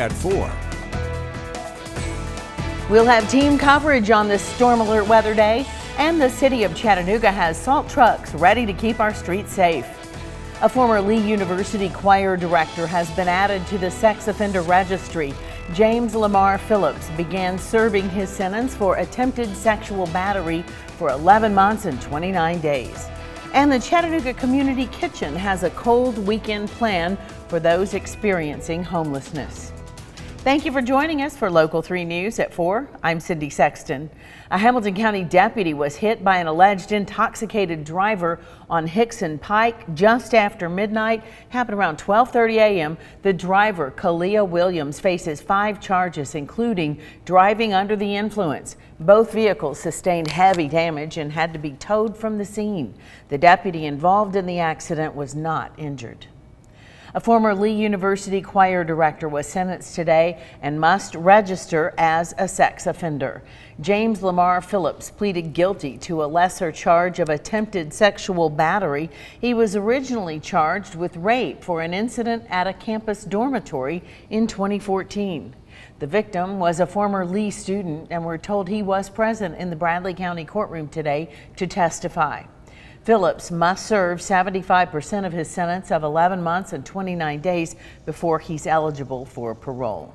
at 4. We'll have team coverage on this storm alert weather day, and the city of Chattanooga has salt trucks ready to keep our streets safe. A former Lee University choir director has been added to the sex offender registry. James Lamar Phillips began serving his sentence for attempted sexual battery for 11 months and 29 days. And the Chattanooga Community Kitchen has a cold weekend plan for those experiencing homelessness. Thank you for joining us for Local 3 News at 4. I'm Cindy Sexton. A Hamilton County deputy was hit by an alleged intoxicated driver on Hickson Pike just after midnight. Happened around 12:30 a.m. The driver, Kalia Williams, faces 5 charges, including driving under the influence. Both vehicles sustained heavy damage and had to be towed from the scene. The deputy involved in the accident was not injured. A former Lee University choir director was sentenced today and must register as a sex offender. James Lamar Phillips pleaded guilty to a lesser charge of attempted sexual battery. He was originally charged with rape for an incident at a campus dormitory in 2014. The victim was a former Lee student, and we're told he was present in the Bradley County courtroom today to testify. Phillips must serve 75% of his sentence of 11 months and 29 days before he's eligible for parole.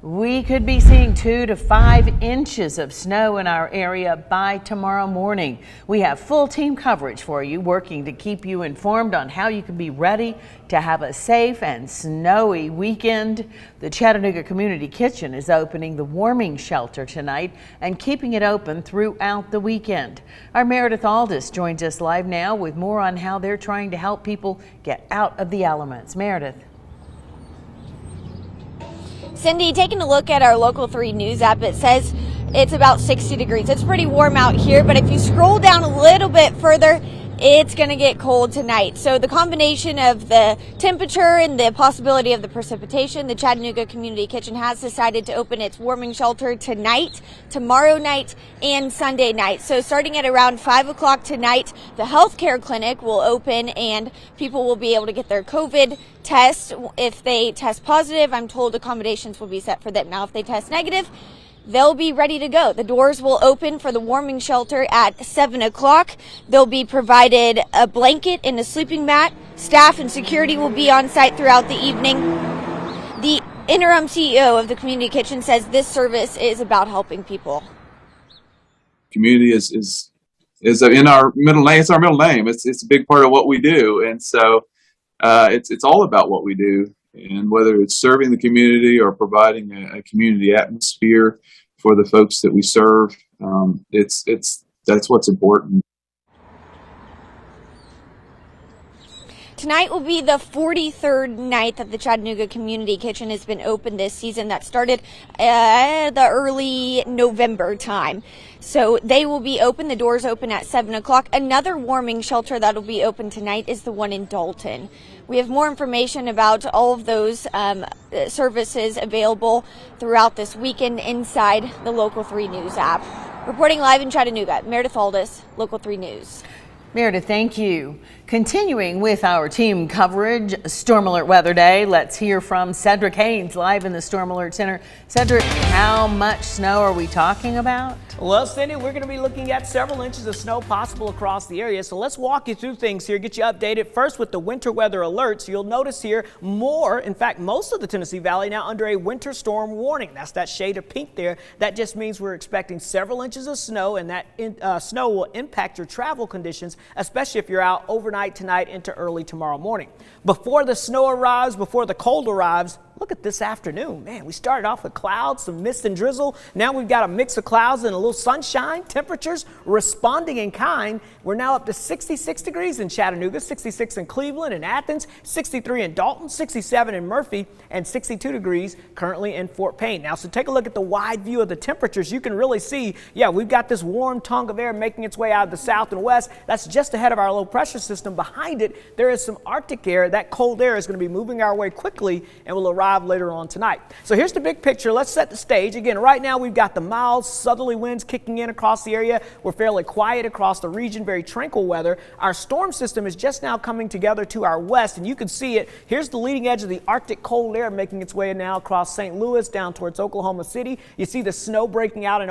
We could be seeing 2 to 5 inches of snow in our area by tomorrow morning. We have full team coverage for you, working to keep you informed on how you can be ready to have a safe and snowy weekend. The Chattanooga Community Kitchen is opening the warming shelter tonight and keeping it open throughout the weekend. Our Meredith Aldis joins us live now with more on how they're trying to help people get out of the elements. Meredith. Cindy, taking a look at our Local 3 News app, it says it's about 60 degrees. It's pretty warm out here, but if you scroll down a little bit further, it's going to get cold tonight. So the combination of the temperature and the possibility of the precipitation, the Chattanooga Community Kitchen has decided to open its warming shelter tonight, tomorrow night, and Sunday night. So starting at around 5 o'clock tonight, the healthcare clinic will open and people will be able to get their COVID test. If they test positive, I'm told accommodations will be set for them. Now, if they test negative, they'll be ready to go. The doors will open for the warming shelter at 7 o'clock. They'll be provided a blanket and a sleeping mat. Staff and security will be on site throughout the evening. The interim CEO of the Community Kitchen says this service is about helping people. Community is in our middle name. It's our middle name. It's a big part of what we do, and so it's all about what we do. And whether it's serving the community or providing a community atmosphere for the folks that we serve, that's what's important. Tonight will be the 43rd night that the Chattanooga Community Kitchen has been open this season. That started the early November time. So they will be open. The doors open at 7 o'clock. Another warming shelter that will be open tonight is the one in Dalton. We have more information about all of those services available throughout this weekend inside the Local 3 News app. Reporting live in Chattanooga, Meredith Aldis, Local 3 News. Meredith, thank you. Continuing with our team coverage, Storm Alert Weather Day, let's hear from Cedric Haynes live in the Storm Alert Center. Cedric, how much snow are we talking about? Well, Cindy, we're going to be looking at several inches of snow possible across the area. So let's walk you through things here, get you updated. First with the winter weather alerts, you'll notice here more, in fact, most of the Tennessee Valley now under a winter storm warning. That's that shade of pink there. That just means we're expecting several inches of snow, and that snow will impact your travel conditions, especially if you're out overnight tonight into early tomorrow morning. Before the snow arrives, before the cold arrives, look at this afternoon. Man, we started off with clouds, some mist and drizzle. Now we've got a mix of clouds and a little sunshine. Temperatures responding in kind. We're now up to 66 degrees in Chattanooga, 66 in Cleveland and Athens, 63 in Dalton, 67 in Murphy, and 62 degrees currently in Fort Payne. Now, so take a look at the wide view of the temperatures. You can really see, yeah, we've got this warm tongue of air making its way out of the south and west. That's just ahead of our low pressure system. Behind it, there is some Arctic air. That cold air is going to be moving our way quickly and will arrive arrive later on tonight. So here's the big picture. Let's set the stage. Again, right now we've got the mild southerly winds kicking in across the area. We're fairly quiet across the region, very tranquil weather. Our storm system is just now coming together to our west, and you can see it. Here's the leading edge of the Arctic cold air making its way now across St. Louis down towards Oklahoma City. You see the snow breaking out in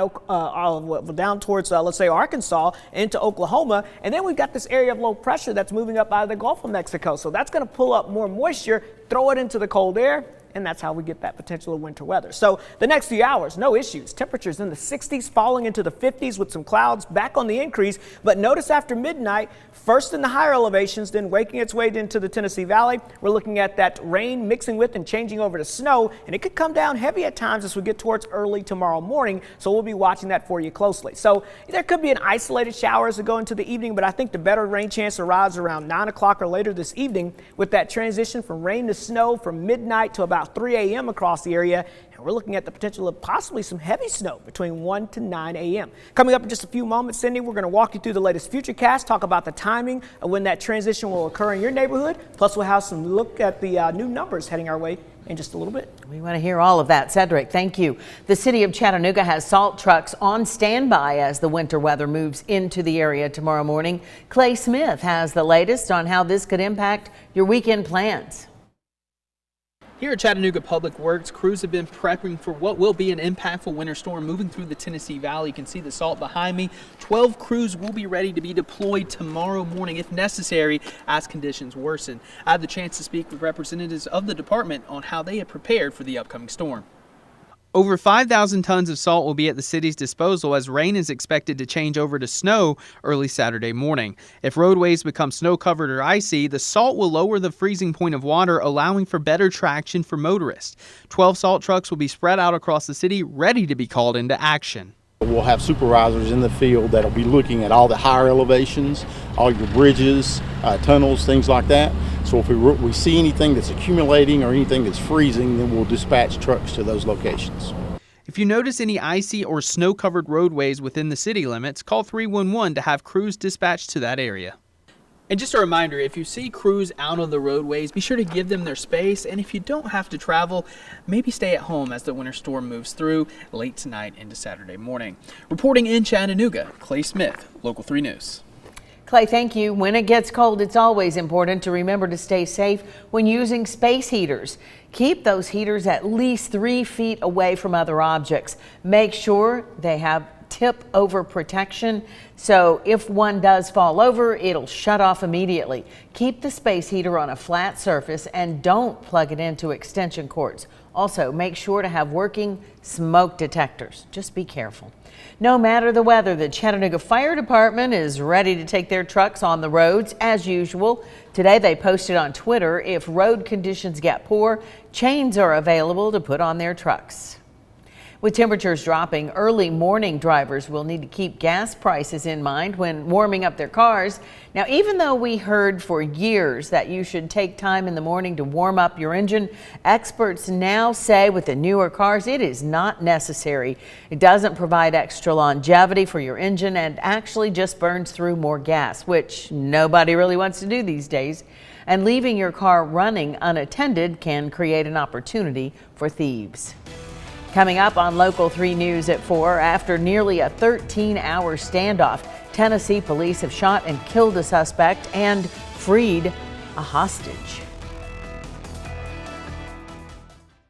down towards, let's say, Arkansas into Oklahoma. And then we've got this area of low pressure that's moving up out of the Gulf of Mexico. So that's going to pull up more moisture, throw it into the cold air, and that's how we get that potential of winter weather. So the next few hours, no issues. Temperatures in the 60s, falling into the 50s with some clouds back on the increase. But notice after midnight, first in the higher elevations, then waking its way into the Tennessee Valley, we're looking at that rain mixing with and changing over to snow. And it could come down heavy at times as we get towards early tomorrow morning. So we'll be watching that for you closely. So there could be an isolated shower as we go into the evening, but I think the better rain chance arrives around 9 o'clock or later this evening with that transition from rain to snow from midnight to about 3 a.m. across the area, and we're looking at the potential of possibly some heavy snow between 1 to 9 a.m. Coming up in just a few moments, Cindy, we're going to walk you through the latest futurecast, talk about the timing of when that transition will occur in your neighborhood, plus we'll have some look at the new numbers heading our way in just a little bit. We want to hear all of that. Cedric, thank you. The city of Chattanooga has salt trucks on standby as the winter weather moves into the area tomorrow morning. Clay Smith has the latest on how this could impact your weekend plans. Here at Chattanooga Public Works, crews have been prepping for what will be an impactful winter storm moving through the Tennessee Valley. You can see the salt behind me. 12 crews will be ready to be deployed tomorrow morning if necessary as conditions worsen. I had the chance to speak with representatives of the department on how they have prepared for the upcoming storm. Over 5,000 tons of salt will be at the city's disposal as rain is expected to change over to snow early Saturday morning. If roadways become snow-covered or icy, the salt will lower the freezing point of water, allowing for better traction for motorists. 12 salt trucks will be spread out across the city, ready to be called into action. We'll have supervisors in the field that'll be looking at all the higher elevations, all your bridges, tunnels, things like that. So if we see anything that's accumulating or anything that's freezing, then we'll dispatch trucks to those locations. If you notice any icy or snow-covered roadways within the city limits, call 311 to have crews dispatched to that area. And just a reminder, if you see crews out on the roadways, be sure to give them their space. And if you don't have to travel, maybe stay at home as the winter storm moves through late tonight into Saturday morning. Reporting in Chattanooga, Clay Smith, Local 3 News. Clay, thank you. When it gets cold, it's always important to remember to stay safe when using space heaters. Keep those heaters at least 3 feet away from other objects. Make sure they have tip over protection, so if one does fall over, it'll shut off immediately. Keep the space heater on a flat surface and don't plug it into extension cords. Also, make sure to have working smoke detectors. Just be careful. No matter the weather, the Chattanooga Fire Department is ready to take their trucks on the roads as usual. Today they posted on Twitter, if road conditions get poor, chains are available to put on their trucks. With temperatures dropping, early morning drivers will need to keep gas prices in mind when warming up their cars. Now, even though we heard for years that you should take time in the morning to warm up your engine, experts now say with the newer cars, it is not necessary. It doesn't provide extra longevity for your engine and actually just burns through more gas, which nobody really wants to do these days. And leaving your car running unattended can create an opportunity for thieves. Coming up on Local 3 News at 4, after nearly a 13-hour standoff, Tennessee police have shot and killed a suspect and freed a hostage.